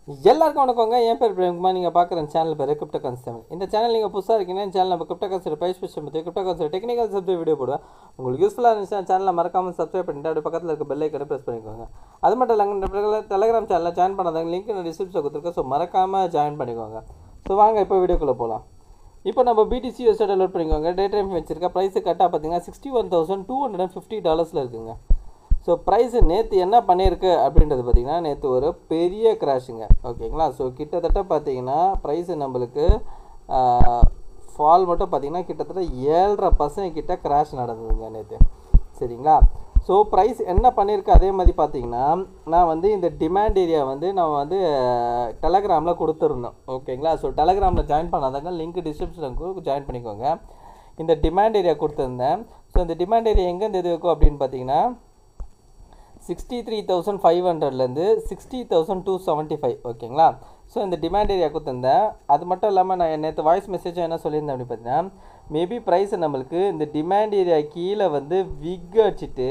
எல்லாருக்கும் வணக்கங்க. என் பேர் பிரேம்குமார். நீங்கள் பார்க்குற சேனல் பேர் கிரிப்டோ கான்செப்ட். இந்த சேனல் நீங்கள் புதுசாக இருக்கீங்கன்னா சேனல் நம்ம கிரிப்டோ கான்செப்ட் ப்ரைஸ் பிடிச்சி பற்றி crypto concept technical subject video போடுவேன். உங்களுக்கு யூஸ்ஃபுல்லாக இருந்துச்சுன்னா சேனலில் மறக்காமல் சப்ஸ்கிரைப் பண்ணிட்டு அப்படியே பக்கத்தில் இருக்க பெல் ஐக்கனை ப்ரெஸ் பண்ணிக்கோங்க. அது மட்டும் இல்லைங்க, டெலிகிராம் சேனலில் ஜாயின் பண்ணாதாங்க லிங்க் நான் டிஸ்கிரிப்ஷன் கொடுத்துருக்கேன். ஸோ மறக்காமல் ஜாயின் பண்ணிக்கோங்க. ஸோ வாங்க இப்போ வீடியோக்குள்ளே போகலாம். இப்போ நம்ம BTC யூஎஸ்டி டவுன்லோட் பண்ணிக்கோங்க. டே டைம் வச்சிருக்க ப்ரைஸு கரெக்டாக பார்த்தீங்கன்னா $61,250 இருக்குங்க. ஸோ ப்ரைஸு நேற்று என்ன பண்ணியிருக்கு அப்படின்றது பார்த்திங்கன்னா, நேற்று ஒரு பெரிய கிராஷுங்க. ஓகேங்களா. ஸோ கிட்டத்தட்ட பார்த்திங்கன்னா ப்ரைஸு நம்மளுக்கு ஃபால் மட்டும் பார்த்திங்கன்னா கிட்டத்தட்ட 7.5% கிட்ட கிராஷ் நடந்ததுங்க நேற்று. சரிங்களா. ஸோ ப்ரைஸ் என்ன பண்ணியிருக்கு அதே மாதிரி பார்த்திங்கன்னா, நான் வந்து இந்த டிமாண்ட் ஏரியா வந்து நம்ம வந்து டெலகிராமில் கொடுத்துருந்தோம். ஓகேங்களா. ஸோ டெலகிராமில் ஜாயின் பண்ணாதாங்க லிங்க் டிஸ்கிரிப்ஷனுக்கு ஜாயின் பண்ணிக்கோங்க. இந்த டிமாண்ட் ஏரியா கொடுத்துருந்தேன். ஸோ இந்த டிமாண்ட் ஏரியா எங்கேருந்து எது வைக்கும் அப்படின்னு பார்த்தீங்கன்னா 63,500லேருந்து 60,275. ஓகேங்களா. ஸோ இந்த டிமாண்ட் ஏரியா கொடுத்துருந்தேன். அது மட்டும் இல்லாமல் நான் நேற்று வாய்ஸ் மெசேஜும் என்ன சொல்லியிருந்தேன் அப்படின்னு பார்த்தீங்கன்னா, மேபி ப்ரைஸ் நம்மளுக்கு இந்த டிமாண்ட் ஏரியா கீழே வந்து விக் அடிச்சுட்டு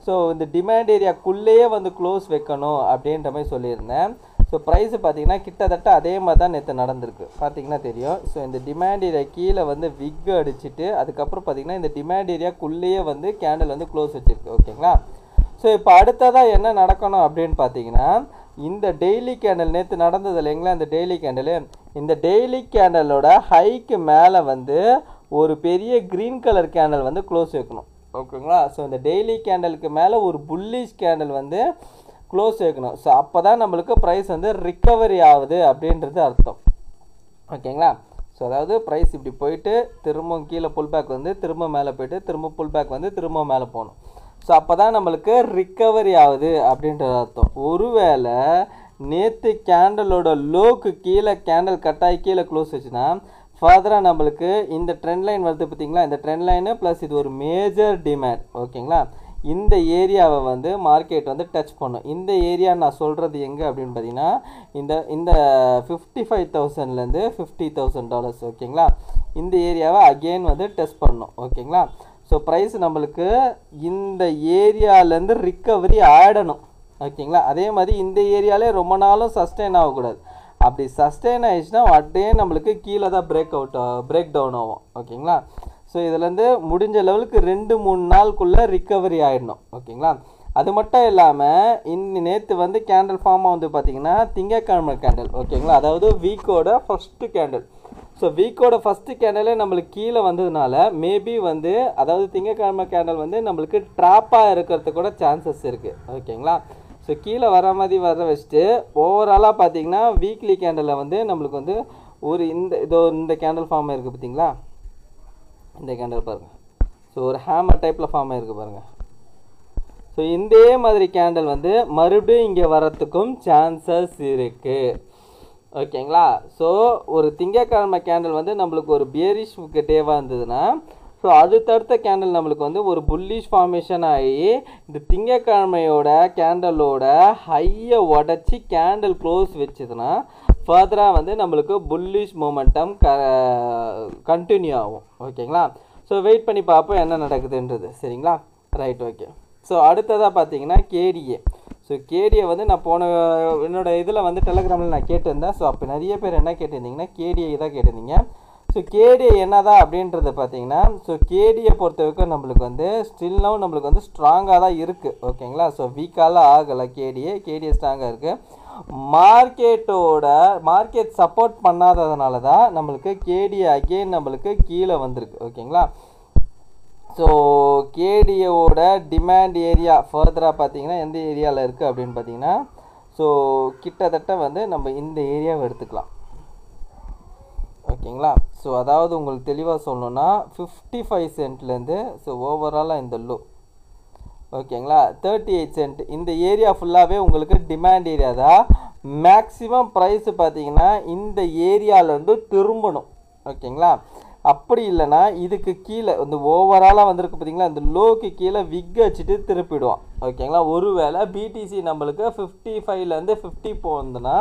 ஸோ இந்த டிமாண்ட் ஏரியாக்குள்ளேயே வந்து க்ளோஸ் வைக்கணும் அப்படின்ற மாதிரி சொல்லியிருந்தேன். ஸோ ப்ரைஸு பார்த்திங்கன்னா கிட்டத்தட்ட அதே மாதிரி தான் நேற்று நடந்திருக்கு. பார்த்திங்கன்னா தெரியும். ஸோ இந்த டிமாண்ட் ஏரியா கீழே வந்து விக் அடிச்சுட்டு அதுக்கப்புறம் பார்த்திங்கன்னா இந்த டிமாண்ட் ஏரியாக்குள்ளேயே வந்து கேண்டில் வந்து க்ளோஸ் வச்சுருக்கு. ஓகேங்களா. ஸோ இப்போ அடுத்ததாக என்ன நடக்கணும் அப்படின்னு பார்த்தீங்கன்னா, இந்த டெய்லி கேண்டில் நேற்று நடந்தது இல்லைங்களா, இந்த டெய்லி கேண்டில், இந்த டெய்லி கேண்டலோட ஹைக்கு மேலே வந்து ஒரு பெரிய க்ரீன் கலர் கேண்டில் வந்து க்ளோஸ் வைக்கணும். ஓகேங்களா. ஸோ இந்த டெய்லி கேண்டலுக்கு மேலே ஒரு புல்லிஷ் கேண்டில் வந்து க்ளோஸ் வைக்கணும். ஸோ அப்போ தான் நம்மளுக்கு ப்ரைஸ் வந்து ரிக்கவரி ஆகுது அப்படின்றது அர்த்தம். ஓகேங்களா. ஸோ அதாவது ப்ரைஸ் இப்படி போயிட்டு திரும்ப கீழே புல் பேக் வந்து திரும்ப மேலே போயிட்டு திரும்ப புல் பேக் வந்து திரும்ப மேலே போகணும். ஸோ அப்போ தான் நம்மளுக்கு ரிக்கவரி ஆகுது அப்படின்றது அர்த்தம். ஒருவேளை நேற்று கேண்டலோட லோக்கு கீழே கேண்டல் கட்டாயி கீழே க்ளோஸ் வச்சுன்னா ஃபர்தராக நம்மளுக்கு இந்த ட்ரெண்ட் லைன் வருது பார்த்தீங்களா, இந்த ட்ரெண்ட் லைனு ப்ளஸ் இது ஒரு மேஜர் டிமாண்ட். ஓகேங்களா. இந்த ஏரியாவை வந்து மார்க்கெட் வந்து டச் பண்ணும். இந்த ஏரியா நான் சொல்கிறது எங்கே அப்படின்னு பார்த்தீங்கன்னா, இந்த 55,000லேருந்து $50,000. ஓகேங்களா. இந்த ஏரியாவை அகெயின் வந்து டெஸ்ட் பண்ணணும். ஓகேங்களா. ஸோ ப்ரைஸ் நம்மளுக்கு இந்த ஏரியாவிலேருந்து ரிக்கவரி ஆகிடணும். ஓகேங்களா. அதே மாதிரி இந்த ஏரியாவிலே ரொம்ப நாளும் சஸ்டெயின் ஆகக்கூடாது. அப்படி சஸ்டெயின் ஆகிடுச்சுன்னா அப்படியே நம்மளுக்கு கீழே தான் பிரேக் டவுன் ஆகும். ஓகேங்களா. ஸோ இதுலேருந்து முடிஞ்ச லெவலுக்கு 2-3 நாளுக்குள்ளே ரிக்கவரி ஆகிடணும். ஓகேங்களா. அது மட்டும் இல்லாமல் நேற்று வந்து கேண்டில் ஃபார்மாக வந்து பார்த்திங்கன்னா திங்கக்கிழமை கேண்டில். ஓகேங்களா. அதாவது வீக்கோட ஃபஸ்ட்டு கேண்டில். ஸோ வீக்கோட ஃபஸ்ட்டு கேண்டலே நம்மளுக்கு கீழே வந்ததுனால மேபி வந்து அதாவது திங்கக்கிழமை கேண்டல் வந்து நம்மளுக்கு ட்ராப்பாக இருக்கிறதுக்கு கூட சான்சஸ் இருக்குது. ஓகேங்களா. ஸோ கீழே வர மாதிரி வர வச்சுட்டு ஓவராலாக பார்த்தீங்கன்னா வீக்லி கேண்டலில் வந்து நம்மளுக்கு வந்து ஒரு இந்த கேண்டல் ஃபார்ம் இருக்குது பார்த்தீங்களா, இந்த கேண்டல் பாருங்கள். ஸோ ஒரு ஹேமர் டைப்பில் ஃபார்ம் இருக்குது பாருங்கள். ஸோ இதே மாதிரி கேண்டல் வந்து மறுபடியும் இங்கே வரத்துக்கும் சான்சஸ் இருக்குது. ஓகேங்களா. ஸோ ஒரு திங்கக்கிழமை கேண்டில் வந்து நம்மளுக்கு ஒரு பியரிஷ் டேவாக இருந்ததுன்னா ஸோ அது தடுத்த கேண்டில் நம்மளுக்கு வந்து ஒரு புல்லிஷ் ஃபார்மேஷன் ஆகி இந்த திங்கக்கிழமையோட கேண்டலோட ஹையை உடச்சி கேண்டில் க்ளோஸ் வச்சுதுன்னா ஃபர்தராக வந்து நம்மளுக்கு புல்லிஷ் மொமெண்டம் கண்டினியூ ஆகும். ஓகேங்களா. ஸோ வெயிட் பண்ணி பார்ப்போம் என்ன நடக்குதுன்றது. சரிங்களா. ரைட். ஓகே. ஸோ அடுத்ததாக பார்த்தீங்கன்னா கேடிஏ. ஸோ கேடிஏ வந்து நான் என்னோடய இதில் வந்து டெலகிராமில் நான் கேட்டிருந்தேன். ஸோ அப்போ நிறைய பேர் என்ன கேட்டிருந்தீங்கன்னா கேடிஏ தான் கேட்டிருந்தீங்க. ஸோ கேடிஏ என்னதான் அப்படின்றத பார்த்தீங்கன்னா, ஸோ கேடிஏ பொறுத்த வரைக்கும் நம்மளுக்கு வந்து ஸ்டில்லும் நம்மளுக்கு வந்து ஸ்ட்ராங்காக தான் இருக்குது. ஓகேங்களா. ஸோ வீக்காலாம் ஆகலை. கேடிஏ ஸ்ட்ராங்காக இருக்குது. மார்க்கெட் சப்போர்ட் பண்ணாததுனால தான் நம்மளுக்கு கேடிஏ அகெயின் நம்மளுக்கு கீழே வந்திருக்கு. ஓகேங்களா. ஸோ கேடிஏவோட டிமாண்ட் ஏரியா ஃபர்தராக பார்த்தீங்கன்னா எந்த ஏரியாவில் இருக்குது அப்படின்னு பார்த்தீங்கன்னா, ஸோ கிட்டத்தட்ட வந்து நம்ம இந்த ஏரியாவை எடுத்துக்கலாம். ஓகேங்களா. ஸோ அதாவது உங்களுக்கு தெளிவாக சொல்லணுன்னா 55 சென்ட்லேருந்து ஸோ ஓவராலாக இந்த லோ. ஓகேங்களா. 38 சென்ட் இந்த ஏரியா ஃபுல்லாகவே உங்களுக்கு டிமாண்ட் ஏரியா தான். மேக்ஸிமம் ப்ரைஸு பார்த்தீங்கன்னா இந்த ஏரியாவிலேருந்து திரும்பணும். ஓகேங்களா. அப்படி இல்லைனா இதுக்கு கீழே இந்த ஓவராலாக வந்திருக்கு பார்த்தீங்களா, இந்த லோக்கு கீழே விக் வச்சுட்டு திருப்பிடுவோம். ஓகேங்களா. ஒருவேளை BTC நம்மளுக்கு 55லேருந்து 50 போகுதுன்னா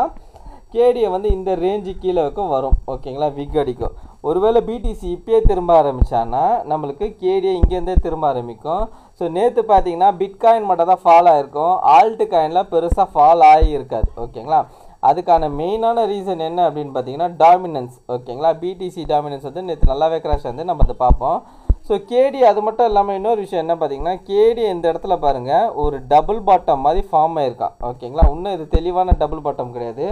கேடியை வந்து இந்த ரேஞ்சு கீழே வரைக்கும் வரும். ஓகேங்களா. விக் அடிக்கும். ஒருவேளை BTC இப்போயே திரும்ப ஆரம்பித்தான்னா நம்மளுக்கு கேடியை இங்கேருந்தே திரும்ப ஆரம்பிக்கும். ஸோ நேற்று பார்த்தீங்கன்னா பிட்காயின் மட்டும் தான் ஃபால் ஆகிருக்கும். ஆல்ட்டு காயினில் பெருசாக ஃபால் ஆகி இருக்காது. ஓகேங்களா. அதுக்கான மெயினான ரீசன் என்ன அப்படின்னு பார்த்தீங்கன்னா டாமினன்ஸ். ஓகேங்களா, பிடிசி டாமினன்ஸ் வந்து நேற்று நல்லாவே கிராஷ் வந்து நம்ம அதை பார்ப்போம். ஸோ கேடி அது மட்டும் இல்லாமல் இன்னொரு விஷயம் என்ன பார்த்தீங்கன்னா கேடி இந்த இடத்துல பாருங்கள் ஒரு டபுள் பாட்டம் மாதிரி ஃபார்ம் ஆயிருக்கான். ஓகேங்களா, இன்னும் இது தெளிவான டபுள் பாட்டம் கிடையாது.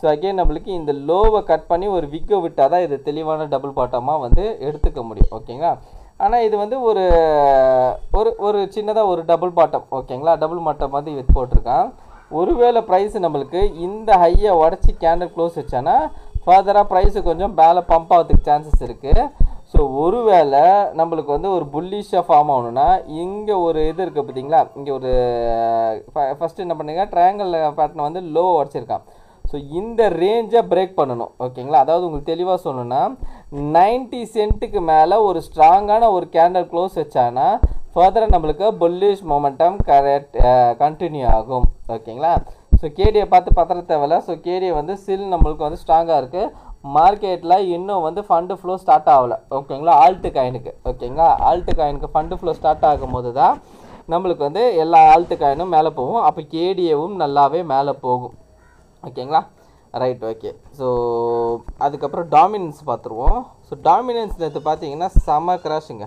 ஸோ அகெயின் நம்மளுக்கு இந்த லோவை கட் பண்ணி ஒரு விக்கை விட்டால் தான் இது தெளிவான டபுள் பாட்டமாக வந்து எடுத்துக்க முடியும். ஓகேங்களா, ஆனால் இது வந்து ஒரு ஒரு ஒரு சின்னதாக ஒரு டபுள் பாட்டம். ஓகேங்களா, டபுள் பாட்டம் மாதிரி இது போட்டிருக்கான். ஒருவேளை ப்ரைஸ் நம்மளுக்கு இந்த ஹையை உடச்சி கேண்டில் க்ளோஸ் வச்சானா ஃபர்தராக ப்ரைஸு கொஞ்சம் மேலே பம்ப் ஆகிறதுக்கு சான்சஸ் இருக்குது. ஸோ ஒருவேளை நம்மளுக்கு வந்து ஒரு புல்லிஷாக ஃபார்ம் ஆகணும்னா இங்கே ஒரு இது இருக்குது பார்த்தீங்களா, இங்கே ஒரு ஃபஸ்ட்டு என்ன பண்ணுங்க ட்ரையாங்கிள் பேட்டர்ன் வந்து லோ உடச்சிருக்கான். ஸோ இந்த ரேஞ்சை பிரேக் பண்ணணும். ஓகேங்களா, அதாவது உங்களுக்கு தெளிவாக சொல்லணும்னா 90 சென்ட்டுக்கு மேலே ஒரு ஸ்ட்ராங்கான ஒரு கேண்டில் க்ளோஸ் வச்சானா ஃபர்தராக நம்மளுக்கு புல்லிஷ் மொமெண்டம் கண்டினியூ ஆகும். ஓகேங்களா, ஸோ கேடியை பார்த்து பத்திர தேவையில்ல. ஸோ கேடியை வந்து ஸ்டில் நம்மளுக்கு வந்து ஸ்ட்ராங்காக இருக்குது. மார்க்கெட்டில் இன்னும் வந்து ஃபண்டு ஃப்ளோ ஸ்டார்ட் ஆகலை. ஓகேங்களா, ஆல்ட்டு காயினுக்கு. ஓகேங்களா, ஆல்ட்டு காயினுக்கு ஃபண்டு ஃப்ளோ ஸ்டார்ட் ஆகும் போது தான் நம்மளுக்கு வந்து எல்லா ஆல்ட்டு காயினும் மேலே போகும். அப்போ கேடிஏவும் நல்லாவே மேலே போகும். ஓகேங்களா, ரைட். ஓகே, ஸோ அதுக்கப்புறம் டாமினன்ஸ் பார்த்துருவோம். ஸோ டாமினன்ஸ் நேற்று பார்த்தீங்கன்னா செம கிராஷுங்க.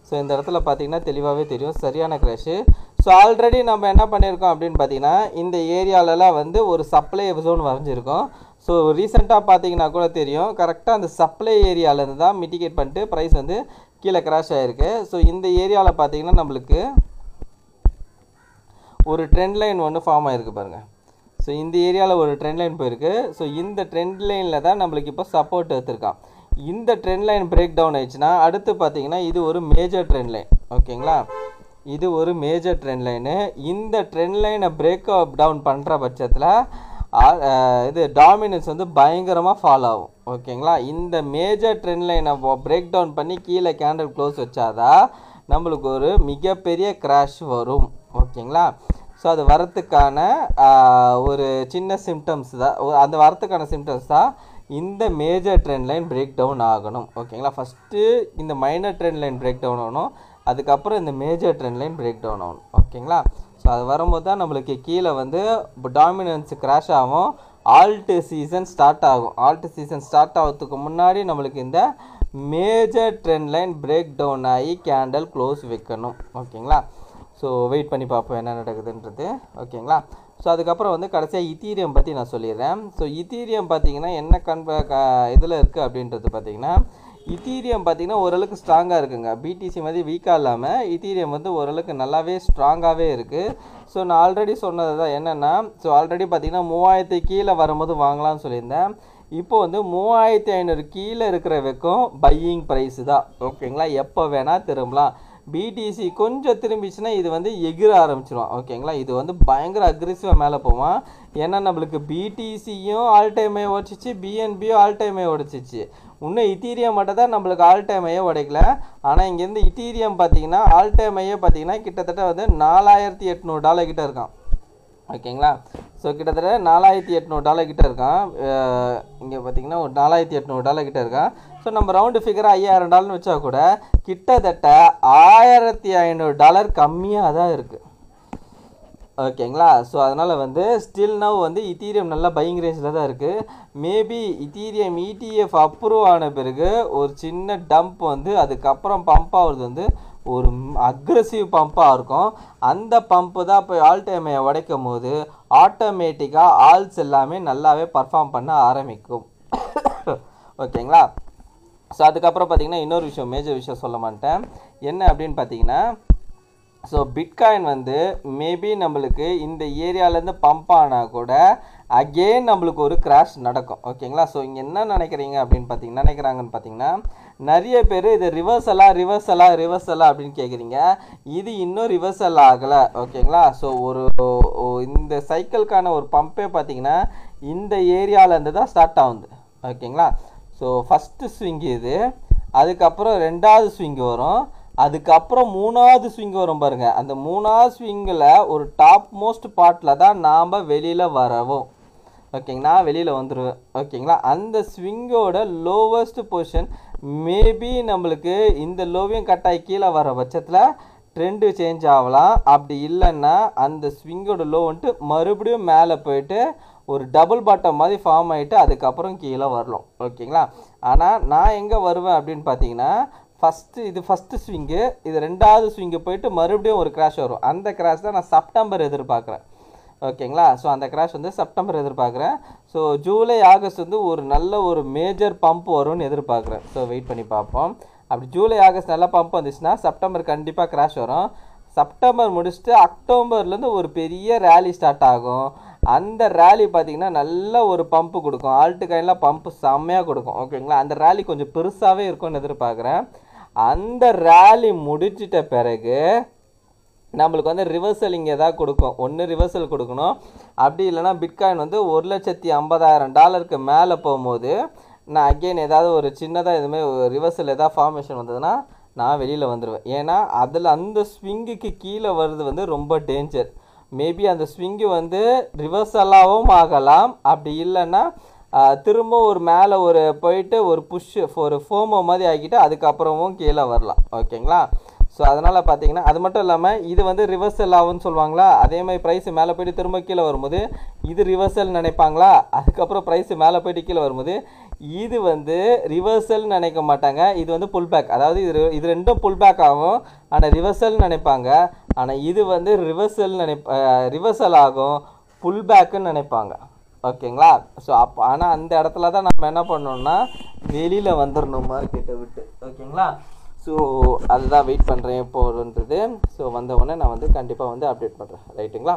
ஸோ இந்த இடத்துல பார்த்தீங்கன்னா தெளிவாகவே தெரியும் சரியான கிராஷு. ஸோ ஆல்ரெடி நம்ம என்ன பண்ணியிருக்கோம் அப்படின்னு பார்த்தீங்கன்னா இந்த ஏரியாலலாம் வந்து ஒரு சப்ளை ஜோன் வரைஞ்சிருக்கோம். ஸோ ரீசெண்டாக பார்த்தீங்கன்னா கூட தெரியும் கரெக்டாக அந்த சப்ளை ஏரியாவிலேருந்து தான் மிட்டிகேட் பண்ணிட்டு ப்ரைஸ் வந்து கீழே கிராஷ் ஆகிருக்கு. ஸோ இந்த ஏரியாவில் பார்த்தீங்கன்னா நம்மளுக்கு ஒரு ட்ரெண்ட் லைன் ஒன்று ஃபார்ம் ஆகிருக்கு பாருங்கள். ஸோ இந்த ஏரியாவில் ஒரு ட்ரெண்ட் லைன் போயிருக்கு. ஸோ இந்த ட்ரெண்ட் லைனில் தான் நம்மளுக்கு இப்போ சப்போர்ட் எடுத்திருக்கான். இந்த ட்ரெண்ட் லைன் பிரேக் டவுன் ஆயிடுச்சுன்னா அடுத்து பார்த்தீங்கன்னா இது ஒரு மேஜர் ட்ரெண்ட் லைன். ஓகேங்களா, இது ஒரு மேஜர் ட்ரெண்ட் லைனு. இந்த ட்ரெண்ட் லைனை பிரேக் டவுன் பண்ணுற பட்சத்தில் இது டாமினன்ஸ் வந்து பயங்கரமாக ஃபால் ஆகும். ஓகேங்களா, இந்த மேஜர் ட்ரெண்ட் லைனை பிரேக் டவுன் பண்ணி கீழே கேண்டில் க்ளோஸ் வச்சாதான் நம்மளுக்கு ஒரு மிகப்பெரிய கிராஷ் வரும். ஓகேங்களா, ஸோ அது வரத்துக்கான ஒரு சின்ன சிம்டம்ஸ் தான், அந்த வரத்துக்கான சிம்டம்ஸ் தான் இந்த major trend line break down ஆகணும். ஓகேங்களா, ஃபஸ்ட்டு இந்த minor trend line break down ஆகணும், அதுக்கப்புறம் இந்த major trend line break down ஆகணும். ஓகேங்களா, ஸோ அது வரும்போது தான் நம்மளுக்கு கீழே வந்து டாமினன்ஸ் கிராஷ் ஆகும், ஆல்ட்டு சீசன் ஸ்டார்ட் ஆகும். ஆல்ட்டு சீசன் ஸ்டார்ட் ஆகிறதுக்கு முன்னாடி நம்மளுக்கு இந்த major trend line break down ஆகி கேண்டில் க்ளோஸ் வைக்கணும். ஓகேங்களா, ஸோ வெயிட் பண்ணி பார்ப்போம் என்ன நடக்குதுன்றது. ஓகேங்களா, ஸோ அதுக்கப்புறம் வந்து கடைசியாக இத்தீரியம் பற்றி நான் சொல்லிடுறேன். ஸோ இத்தீரியம் பார்த்தீங்கன்னா என்ன இதில் இருக்குது அப்படின்றது பார்த்தீங்கன்னா இத்தீரியம் பார்த்தீங்கன்னா ஓரளவுக்கு ஸ்ட்ராங்காக இருக்குங்க. பிடிசி மாதிரி வீக்காக இல்லாமல் இத்தீரியம் வந்து ஓரளவுக்கு நல்லாவே ஸ்ட்ராங்காகவே இருக்குது. ஸோ நான் ஆல்ரெடி சொன்னது தான் என்னென்னா, ஸோ ஆல்ரெடி பார்த்தீங்கன்னா 3000 கீழே வரும்போது வாங்கலாம்னு சொல்லியிருந்தேன். இப்போ வந்து 3500 கீழே இருக்கிற வரைக்கும் பையிங் ப்ரைஸு தான். ஓகேங்களா, எப்போ வேணால் திரும்பலாம். பிடிசி கொஞ்சம் திரும்பிச்சுன்னா இது வந்து எகிர ஆரம்பிச்சிடும். ஓகேங்களா, இது வந்து பயங்கர அக்ரெசிவாக மேலே போவான். ஏன்னா நம்மளுக்கு பிடிசியும் ஆல் டைமே உடச்சிச்சு, பிஎன்பியும் ஆல் டைமே உடச்சிச்சு. இன்னும் இத்தீரியம் மட்டும் தான் நம்மளுக்கு ஆல் டைமையே உடைக்கல. ஆனால் இங்கேருந்து இத்தீரியம் பார்த்தீங்கன்னா ஆல் டைமையே பார்த்தீங்கன்னா கிட்டத்தட்ட வந்து $4800 கிட்ட இருக்கான். ஓகேங்களா, ஸோ கிட்டத்தட்ட $4800 கிட்ட இருக்கான். இங்கே பார்த்தீங்கன்னா ஒரு $4800 கிட்ட இருக்கான். ஸோ நம்ம ரவுண்டு ஃபிகர் $5000 வச்சா கூட கிட்டத்தட்ட $1500 கம்மியாக தான் இருக்குது. ஓகேங்களா, ஸோ அதனால் வந்து ஸ்டில் நவ் வந்து இத்தீரியம் நல்லா பையிங் ரேஞ்சில் தான் இருக்குது. மேபி இத்தீரியம் ETF அப்ரூவ் ஆன பிறகு ஒரு சின்ன டம்ப் வந்து அதுக்கப்புறம் பம்ப் ஆகுறது வந்து ஒரு அக்ரெசிவ் பம்பாக இருக்கும். அந்த பம்ப்பு தான் இப்போ ஆல் டைமை உடைக்கும் போது ஆட்டோமேட்டிக்காக ஆல்ஸ் எல்லாமே நல்லாவே பர்ஃபார்ம் பண்ண ஆரம்பிக்கும். ஓகேங்களா, ஸோ அதுக்கப்புறம் பார்த்தீங்கன்னா இன்னொரு விஷயம், மேஜர் விஷயம் சொல்ல மாட்டேன். என்ன அப்படின்னு பார்த்தீங்கன்னா, ஸோ பிட்காயின் வந்து மேபி நம்மளுக்கு இந்த ஏரியாவிலேருந்து பம்ப் ஆனால் கூட அகெயின் நம்மளுக்கு ஒரு கிராஷ் நடக்கும். ஓகேங்களா, ஸோ இங்கே என்ன நினைக்கிறாங்கன்னு பார்த்தீங்கன்னா நிறைய பேர் இது ரிவர்சலா அப்படின்னு கேட்குறீங்க. இது இன்னும் ரிவர்சல் ஆகலை. ஓகேங்களா, ஸோ ஒரு இந்த சைக்கிள்கான ஒரு பம்பே பார்த்தீங்கன்னா இந்த ஏரியாவிலேருந்து தான் ஸ்டார்ட் ஆகுது. ஓகேங்களா, ஸோ ஃபஸ்ட்டு ஸ்விங் இது, அதுக்கப்புறம் ரெண்டாவது ஸ்விங் வரும், அதுக்கப்புறம் மூணாவது ஸ்விங் வரும் பாருங்கள். அந்த மூணாவது ஸ்விங்கில் ஒரு டாப் மோஸ்ட் பார்ட்டில் தான் நாம் வெளியில் வரவும். ஓகேங்களா, வெளியில் வந்துடுவேன். ஓகேங்களா, அந்த ஸ்விங்கோட லோவஸ்ட் பொசிஷன் மேபி நம்மளுக்கு இந்த லோவையும் கட்டாயி கீழே வர பட்சத்தில் ட்ரெண்டு சேஞ்ச் ஆகலாம். அப்படி இல்லைன்னா அந்த ஸ்விங்கோட லோ வந்துட்டு மறுபடியும் மேலே போயிட்டு ஒரு டபுள் பாட்டம் மாதிரி ஃபார்ம் ஆகிட்டு அதுக்கப்புறம் கீழே வரலாம். ஓகேங்களா? ஆனால் நான் எங்கே வருவேன் அப்படின்னு பார்த்தீங்கன்னா, ஃபஸ்ட்டு ஸ்விங்கு, இது ரெண்டாவது ஸ்விங்கு போயிட்டு மறுபடியும் ஒரு கிராஷ் வரும். அந்த கிராஷ் தான் நான் செப்டம்பர் எதிர்பார்க்குறேன். ஓகேங்களா? ஸோ அந்த கிராஷ் வந்து செப்டம்பர் எதிர்பார்க்குறேன். ஸோ ஜூலை ஆகஸ்ட் வந்து ஒரு நல்ல ஒரு மேஜர் பம்ப் வரும்னு எதிர்பார்க்குறேன். ஸோ வெயிட் பண்ணி பார்ப்போம். அப்படி ஜூலை ஆகஸ்ட் நல்லா பம்ப் வந்துச்சுன்னா செப்டம்பர் கண்டிப்பாக கிராஷ் வரும். செப்டம்பர் முடிச்சுட்டு அக்டோபர்லேருந்து ஒரு பெரிய ரேலி ஸ்டார்ட் ஆகும். அந்த ரேலி பார்த்திங்கன்னா நல்ல ஒரு பம்ப்பு கொடுக்கும். ஆல்ட்டு காயின்லாம் பம்ப்பு செம்மையாக கொடுக்கும். ஓகேங்களா? அந்த ரேலி கொஞ்சம் பெருசாகவே இருக்கும்னு எதிர்பார்க்குறேன். அந்த ரேலி முடிச்சிட்ட பிறகு நம்மளுக்கு வந்து ரிவர்சல் இங்கே எதாவது கொடுக்கும். ஒன்று ரிவர்சல் கொடுக்கணும், அப்படி இல்லைனா பிட்காயின் வந்து $1,50,000 மேலே போகும்போது நான் அகெயின் ஏதாவது ஒரு சின்னதாக இதுமாதிரி ரிவர்சல் எதாவது ஃபார்மேஷன் வந்ததுன்னா நான் வெளியில் வந்துடுவேன். ஏன்னா அதில் அந்த ஸ்விங்குக்கு கீழே வருது வந்து ரொம்ப டேஞ்சர். மேபி அந்த ஸ்விங்கு வந்து ரிவர்சலாகவும் ஆகலாம், அப்படி இல்லைன்னா திரும்ப ஒரு மேலே ஒரு போயிட்டு ஒரு ஒரு ஃபோமோ மாதிரி ஆக்கிட்டு அதுக்கப்புறமும் கீழே வரலாம். ஓகேங்களா? ஸோ அதனால் பார்த்தீங்கன்னா அது மட்டும் இல்லாமல் இது வந்து ரிவர்சல் ஆகும்னு சொல்லுவாங்களா, அதே மாதிரி ப்ரைஸ் மேலே போய்ட்டு திரும்ப கீழே வரும்போது இது ரிவர்சல் நினைப்பாங்களா, அதுக்கப்புறம் ப்ரைஸ் மேலே போய்ட்டு கீழே வரும்போது இது வந்து ரிவர்சல் நினைக்க மாட்டாங்க, இது வந்து புல் பேக். அதாவது இது ரெண்டும் புல் பேக் ஆகும், ஆனால் ரிவர்சல் நினைப்பாங்க. ஆனால் இது வந்து ரிவர்சல் ஆகும், புல் பேக்குன்னு நினைப்பாங்க. ஓகேங்களா? ஸோ ஆனால் அந்த இடத்துல தான் நம்ம என்ன பண்ணோம்னா வெளியில் வந்துடணும் மார்க்கெட்டை விட்டு. ஓகேங்களா? ஸோ அதுதான் வெயிட் பண்ணுறேன் எப்போன்றது. ஸோ வந்தவொடனே நான் வந்து கண்டிப்பாக வந்து அப்டேட் பண்ணுறேன். ரைட்டுங்களா?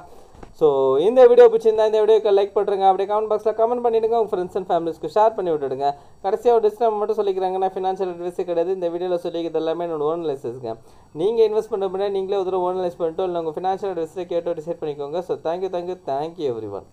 ஸோ இந்த வீடியோ பிடிச்சிருந்தா இந்த வீடியோக்கு லைக் பண்ணுறேங்க, அப்படியே கமெண்ட் பாக்ஸில் கமெண்ட் பண்ணிவிடுங்க, உங்கள் ஃப்ரெண்ட்ஸ் அண்ட் ஃபேமிலிஸ்க்கு ஷேர் பண்ணி விட்டுடுங்க. கடைசியாக ஒரு டிஸ்கிளைமர் மட்டும் சொல்லிக்கிறாங்க, நான் ஃபினான்ஷியல் அட்வைஸே கிடையாது. இந்த வீடியோவில் சொல்லிக்கிறது எல்லாமே என்னோட ஓன் அனலைசிஸ்ங்க. நீங்கள் இன்வெஸ்ட் பண்ணுற முன்னாடி நீங்களே ஒரு ஓன் அனலைஸ் பண்ணிட்டு இல்லை உங்கள் ஃபினான்ஷியல் அட்வைஸை கேட்டு டிசைட் பண்ணிக்கோங்க. So thank you every one.